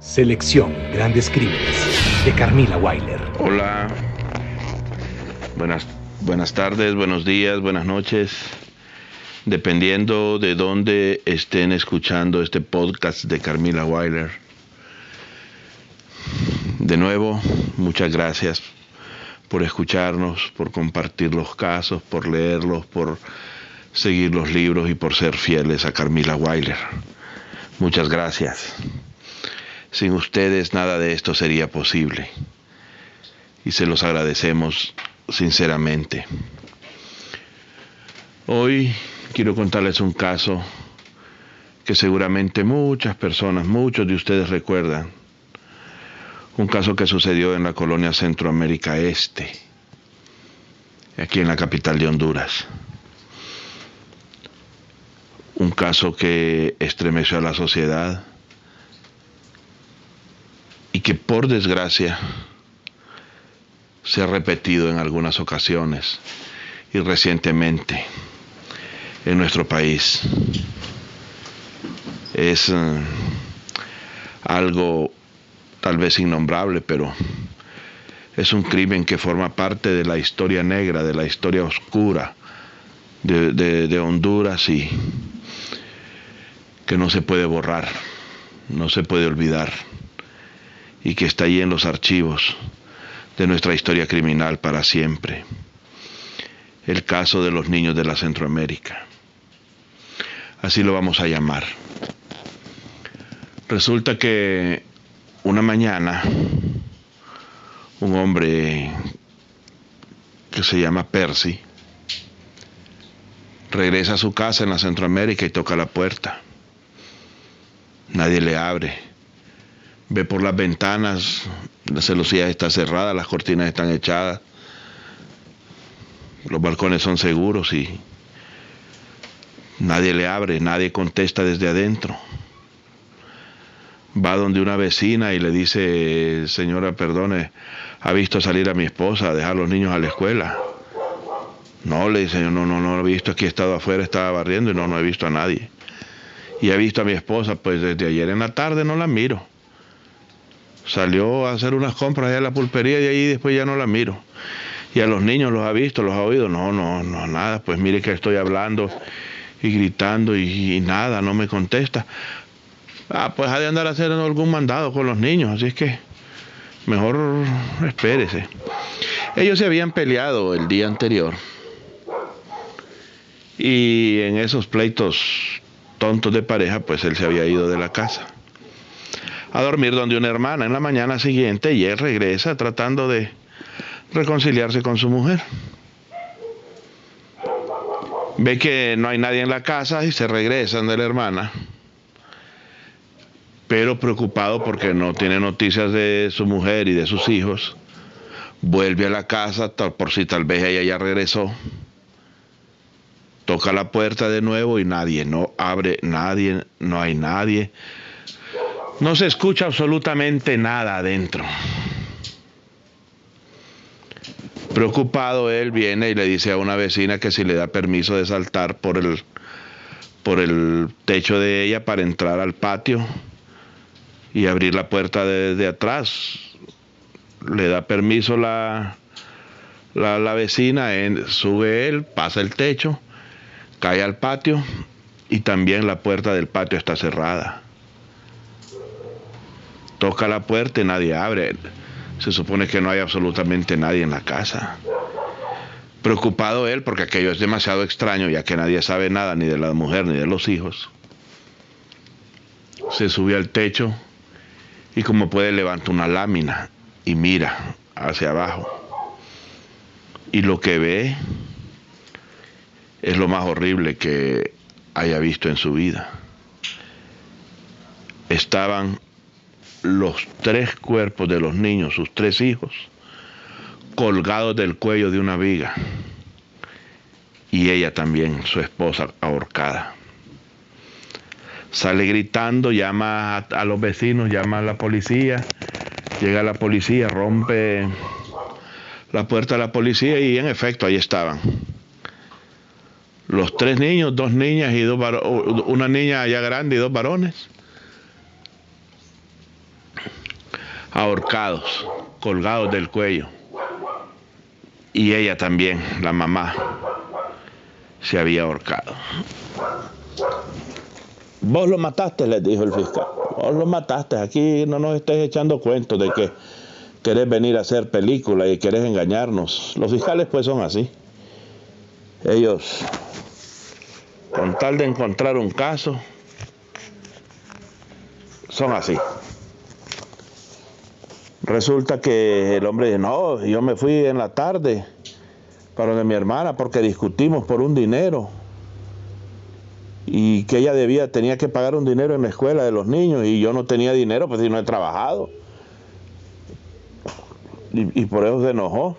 Selección Grandes Crímenes de Carmila Weiler. Hola, buenas tardes, buenos días, buenas noches, dependiendo de dónde estén escuchando este podcast de Carmila Weiler. De nuevo, muchas gracias por escucharnos, por compartir los casos, por leerlos, por seguir los libros y por ser fieles a Carmila Weiler. Muchas gracias. Sin ustedes nada de esto sería posible y se los agradecemos sinceramente. Hoy quiero contarles un caso que seguramente muchas personas, muchos de ustedes recuerdan. Un caso que sucedió en la colonia Centroamérica Este, aquí en la capital de Honduras. Un caso que estremeció a la sociedad y que por desgracia se ha repetido en algunas ocasiones y recientemente en nuestro país. Es algo tal vez innombrable, pero es un crimen que forma parte de la historia negra, de la historia oscura de Honduras y que no se puede borrar, no se puede olvidar y que está ahí en los archivos de nuestra historia criminal para siempre. El caso de los niños de la Centroamérica. Así lo vamos a llamar. Resulta que una mañana un hombre que se llama Percy regresa a su casa en la Centroamérica y toca la puerta. Nadie le abre. Ve por las ventanas, la celosía está cerrada, las cortinas están echadas, los balcones son seguros y nadie le abre, nadie contesta desde adentro. Va donde una vecina y le dice: señora, perdone, ¿ha visto salir a mi esposa a dejar a los niños a la escuela? No, le dice: no he visto, aquí he estado afuera, estaba barriendo y no he visto a nadie. Y he visto a mi esposa, pues desde ayer en la tarde no la miro. Salió a hacer unas compras allá en la pulpería y ahí después ya no la miro. Y a los niños los ha visto, los ha oído. No, nada. Pues mire que estoy hablando y gritando y nada, no me contesta. Pues ha de andar haciendo algún mandado con los niños, así es que mejor espérese. Ellos se habían peleado el día anterior. Y en esos pleitos tontos de pareja, pues él se había ido de la casa a dormir donde una hermana en la mañana siguiente y él regresa tratando de reconciliarse con su mujer. Ve que no hay nadie en la casa y se regresan de la hermana, pero preocupado porque no tiene noticias de su mujer y de sus hijos, vuelve a la casa por si tal vez ella ya regresó. Toca la puerta de nuevo y nadie, no abre nadie, no hay nadie. No se escucha absolutamente nada adentro. Preocupado, él viene y le dice a una vecina que si le da permiso de saltar por el techo de ella para entrar al patio y abrir la puerta de atrás. Le da permiso la vecina, sube él, pasa el techo, cae al patio y también la puerta del patio está cerrada. Toca la puerta y nadie abre. Se supone que no hay absolutamente nadie en la casa. Preocupado él, porque aquello es demasiado extraño, ya que nadie sabe nada ni de la mujer ni de los hijos. Se sube al techo y como puede levanta una lámina y mira hacia abajo. Y lo que ve es lo más horrible que haya visto en su vida. Estaban los 3 cuerpos de los niños, sus 3 hijos, colgados del cuello de una viga. Y ella también, su esposa, ahorcada. Sale gritando, llama a los vecinos, llama a la policía. Llega la policía, rompe la puerta de la policía y en efecto ahí estaban. Los 3 niños, 2 niñas y 2 varones, una niña ya grande y 2 varones. ahorcados, colgados del cuello. Y ella también, la mamá, se había ahorcado. Vos lo mataste, les dijo el fiscal. Vos lo mataste. Aquí no nos estés echando cuentos de que querés venir a hacer película y querés engañarnos. Los fiscales pues son así. Ellos, con tal de encontrar un caso, son así. Resulta que el hombre dice, no, yo me fui en la tarde para donde mi hermana porque discutimos por un dinero y que ella tenía que pagar un dinero en la escuela de los niños y yo no tenía dinero, pues si no he trabajado. Y por eso se enojó.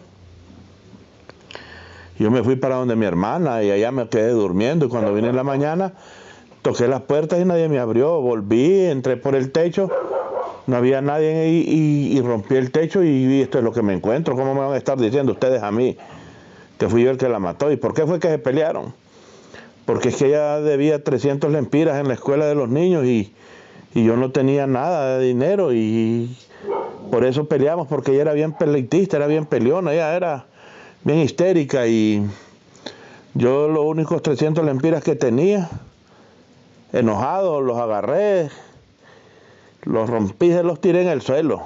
Yo me fui para donde mi hermana y allá me quedé durmiendo y cuando vine en la mañana toqué las puertas y nadie me abrió. Volví, entré por el techo, no había nadie y rompí el techo y vi esto es lo que me encuentro. ¿Cómo me van a estar diciendo ustedes a mí que fui yo el que la mató? ¿Y por qué fue que se pelearon? Porque es que ella debía 300 lempiras en la escuela de los niños y yo no tenía nada de dinero y por eso peleamos, porque ella era bien peleitista, era bien peleona, ella era bien histérica y yo los únicos 300 lempiras que tenía, enojados, los agarré, los rompí y los tiré en el suelo.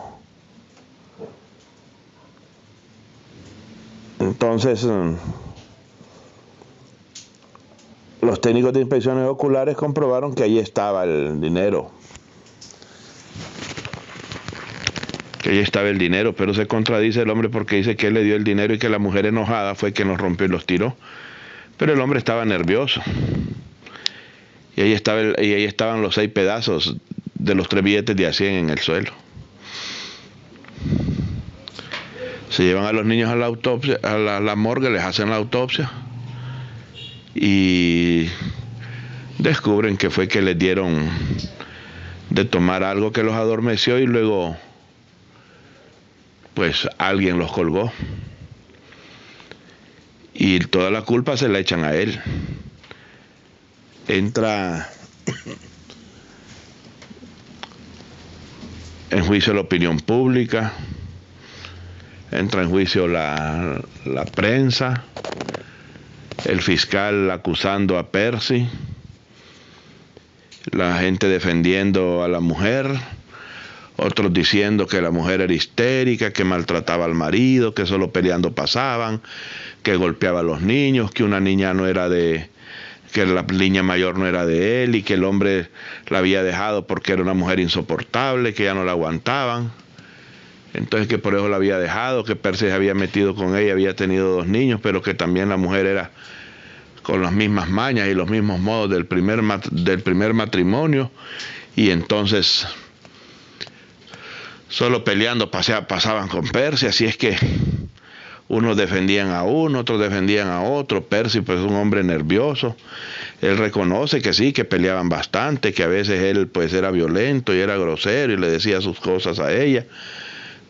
Entonces, los técnicos de inspecciones oculares comprobaron que allí estaba el dinero. Que ahí estaba el dinero, pero se contradice el hombre porque dice que él le dio el dinero y que la mujer enojada fue quien los rompió y los tiró. Pero el hombre estaba nervioso. Y ahí estaban los 6 pedazos de los 3 billetes de a 100 en el suelo. Se llevan a los niños a la autopsia, a la morgue, les hacen la autopsia y descubren que fue que les dieron de tomar algo que los adormeció y luego pues alguien los colgó y toda la culpa se la echan a él. Entra en juicio la opinión pública, entra en juicio la prensa, el fiscal acusando a Percy, la gente defendiendo a la mujer, otros diciendo que la mujer era histérica, que maltrataba al marido, que solo peleando pasaban, que golpeaba a los niños, que una niña no era que la niña mayor no era de él y que el hombre la había dejado porque era una mujer insoportable, que ya no la aguantaban. Entonces que por eso la había dejado, que Percy se había metido con ella, había tenido 2 niños, pero que también la mujer era con las mismas mañas y los mismos modos del primer matrimonio, y entonces solo peleando pasaban con Percy. Así es que unos defendían a uno, otros defendían a otro. Percy pues es un hombre nervioso, él reconoce que sí, que peleaban bastante, que a veces él pues era violento y era grosero y le decía sus cosas a ella,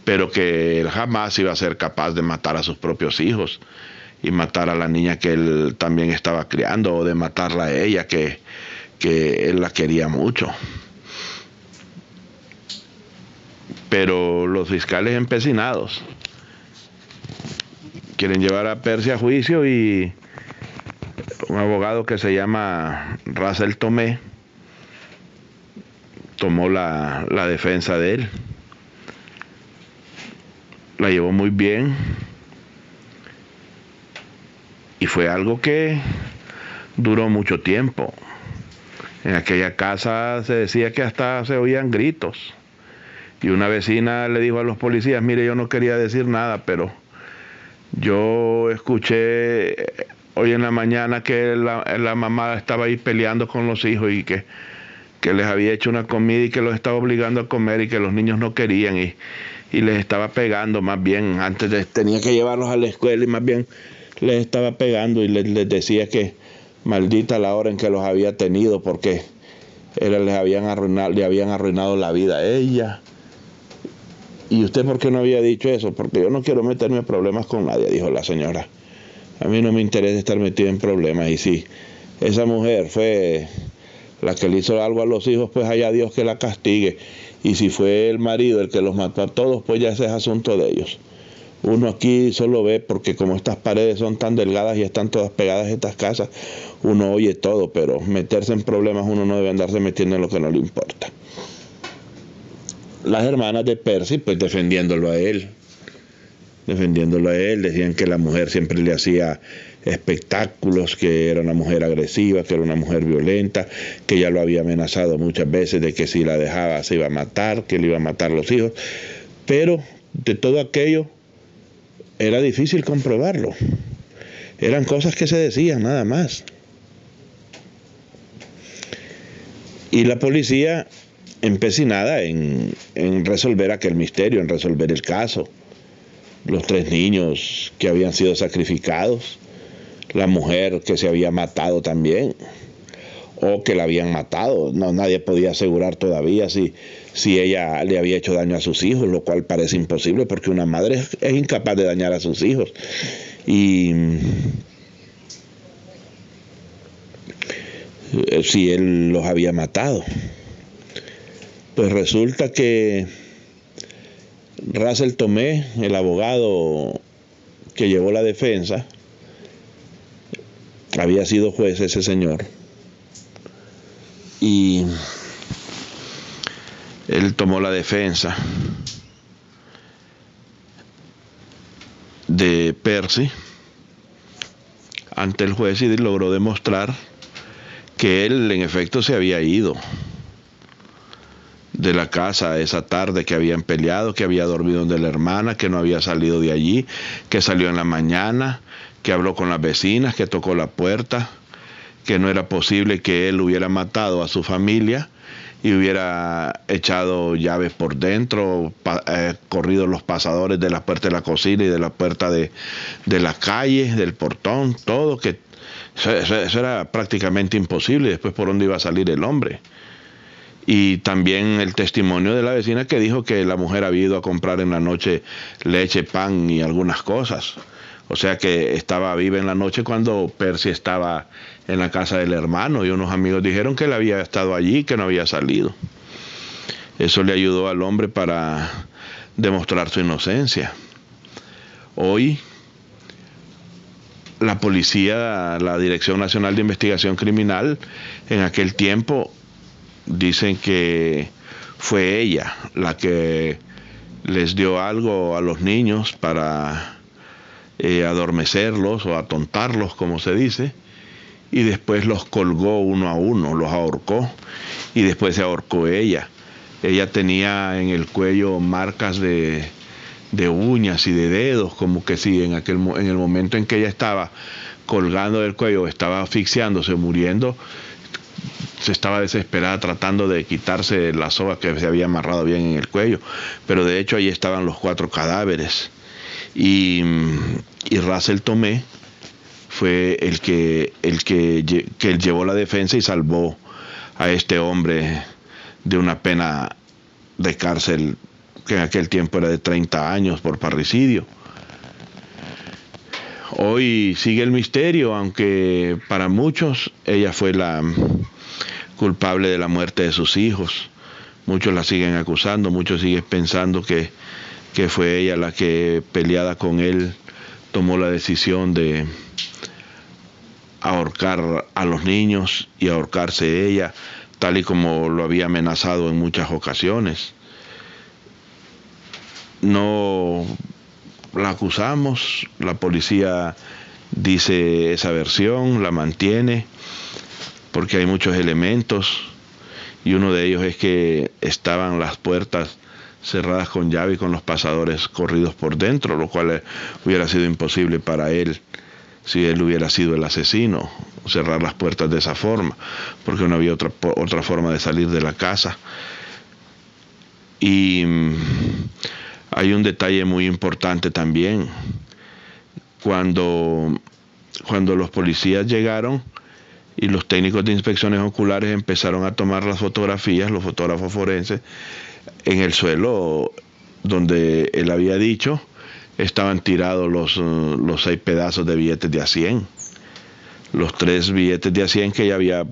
pero que él jamás iba a ser capaz de matar a sus propios hijos y matar a la niña que él también estaba criando, o de matarla a ella, que él la quería mucho. Pero los fiscales empecinados quieren llevar a Percy a juicio y un abogado que se llama Russell Tomé tomó la defensa de él. La llevó muy bien y fue algo que duró mucho tiempo. En aquella casa se decía que hasta se oían gritos y una vecina le dijo a los policías: mire, yo no quería decir nada, pero yo escuché hoy en la mañana que la mamá estaba ahí peleando con los hijos y que les había hecho una comida y que los estaba obligando a comer y que los niños no querían y les estaba pegando. Más bien antes tenía que llevarlos a la escuela y más bien les estaba pegando y les decía que maldita la hora en que los había tenido, porque le habían arruinado la vida a ella. ¿Y usted por qué no había dicho eso? Porque yo no quiero meterme en problemas con nadie, dijo la señora. A mí no me interesa estar metido en problemas. Y sí, esa mujer fue La que le hizo algo a los hijos, pues haya Dios que la castigue. Y si fue el marido el que los mató a todos, pues ya ese es asunto de ellos. Uno aquí solo ve, porque como estas paredes son tan delgadas y están todas pegadas a estas casas, uno oye todo, pero meterse en problemas uno no debe andarse metiendo en lo que no le importa. Las hermanas de Percy, pues defendiéndolo a él, decían que la mujer siempre le hacía espectáculos, que era una mujer agresiva, que era una mujer violenta, que ya lo había amenazado muchas veces de que si la dejaba se iba a matar, que le iba a matar a los hijos, pero de todo aquello era difícil comprobarlo. Eran cosas que se decían nada más. Y la policía empecinada en resolver aquel misterio, en resolver el caso. Los 3 niños que habían sido sacrificados, la mujer que se había matado también, o que la habían matado. No, nadie podía asegurar todavía si ella le había hecho daño a sus hijos, lo cual parece imposible porque una madre es incapaz de dañar a sus hijos. Y si él los había matado. Pues resulta que Russell Tomé, el abogado que llevó la defensa, había sido juez ese señor, y él tomó la defensa de Percy ante el juez y logró demostrar que él en efecto se había ido de la casa esa tarde, que habían peleado, que había dormido donde la hermana, que no había salido de allí, que salió en la mañana, que habló con las vecinas, que tocó la puerta, que no era posible que él hubiera matado a su familia y hubiera echado llaves por dentro, corrido los pasadores de la puerta de la cocina y de la puerta de la calle, del portón, todo, que eso era prácticamente imposible. Después, ¿por dónde iba a salir el hombre? Y también el testimonio de la vecina que dijo que la mujer había ido a comprar en la noche leche, pan y algunas cosas. O sea que estaba viva en la noche cuando Percy estaba en la casa del hermano, y unos amigos dijeron que él había estado allí, que no había salido. Eso le ayudó al hombre para demostrar su inocencia. Hoy la policía, la Dirección Nacional de Investigación Criminal, en aquel tiempo dicen que fue ella la que les dio algo a los niños para adormecerlos o atontarlos, como se dice, y después los colgó uno a uno, los ahorcó, y después se ahorcó ella. Ella tenía en el cuello marcas de uñas y de dedos, como que si en el momento en que ella estaba colgando del cuello, estaba asfixiándose, muriendo, se estaba desesperada tratando de quitarse la soga que se había amarrado bien en el cuello, pero de hecho ahí estaban los 4 cadáveres. Y Russell Tomé fue el que llevó la defensa y salvó a este hombre de una pena de cárcel que en aquel tiempo era de 30 años por parricidio. Hoy sigue el misterio, aunque para muchos ella fue la culpable de la muerte de sus hijos. Muchos la siguen acusando, muchos siguen pensando que fue ella la que, peleada con él, tomó la decisión de ahorcar a los niños y ahorcarse ella, tal y como lo había amenazado en muchas ocasiones. No la acusamos, la policía dice esa versión, la mantiene, porque hay muchos elementos, y uno de ellos es que estaban las puertas cerradas con llave y con los pasadores corridos por dentro, lo cual hubiera sido imposible para él si él hubiera sido el asesino, cerrar las puertas de esa forma, porque no había otra forma de salir de la casa. Y hay un detalle muy importante también. Cuando los policías llegaron y los técnicos de inspecciones oculares empezaron a tomar las fotografías, los fotógrafos forenses, en el suelo donde él había dicho estaban tirados los 6 pedazos de billetes de a 100, los 3 billetes de a 100 que ella había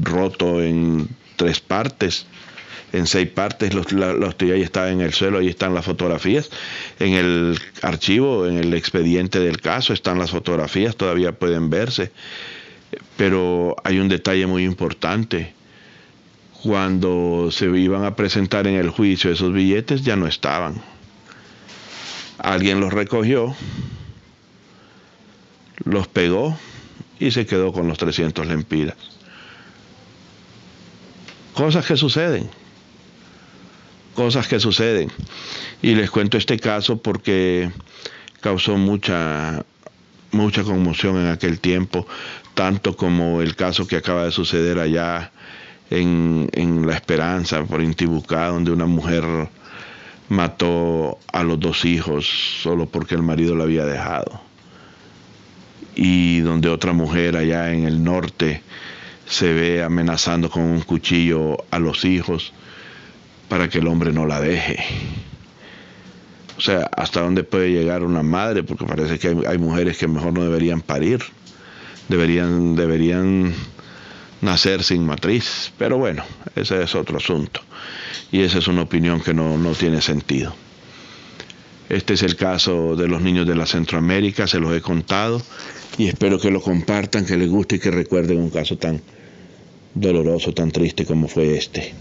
roto en 3 partes, en 6 partes. La hostia ya está en el suelo, ahí están las fotografías. En el archivo, en el expediente del caso, están las fotografías, todavía pueden verse. Pero hay un detalle muy importante. Cuando se iban a presentar en el juicio, esos billetes ya no estaban. Alguien los recogió, los pegó y se quedó con los 300 lempiras. Cosas que suceden. Y les cuento este caso porque causó mucha conmoción en aquel tiempo, tanto como el caso que acaba de suceder allá en La Esperanza, por Intibucá, donde una mujer mató a los 2 hijos solo porque el marido la había dejado. Y donde otra mujer allá en el norte se ve amenazando con un cuchillo a los hijos para que el hombre no la deje. O sea, ¿hasta dónde puede llegar una madre? Porque parece que hay mujeres que mejor no deberían parir. Deberían nacer sin matriz. Pero bueno, ese es otro asunto. Y esa es una opinión que no tiene sentido. Este es el caso de los niños de la Centroamérica, se los he contado. Y espero que lo compartan, que les guste y que recuerden un caso tan doloroso, tan triste como fue este.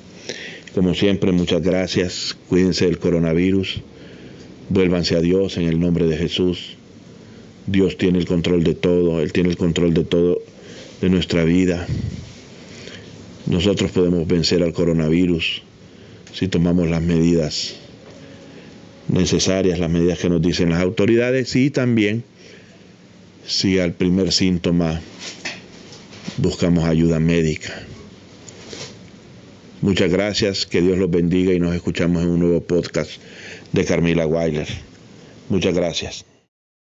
Como siempre, muchas gracias. Cuídense del coronavirus. Vuélvanse a Dios en el nombre de Jesús. Dios tiene el control de todo. Él tiene el control de todo de nuestra vida. Nosotros podemos vencer al coronavirus si tomamos las medidas necesarias, las medidas que nos dicen las autoridades, y también si al primer síntoma buscamos ayuda médica. Muchas gracias, que Dios los bendiga y nos escuchamos en un nuevo podcast de Carmila Weiler. Muchas gracias.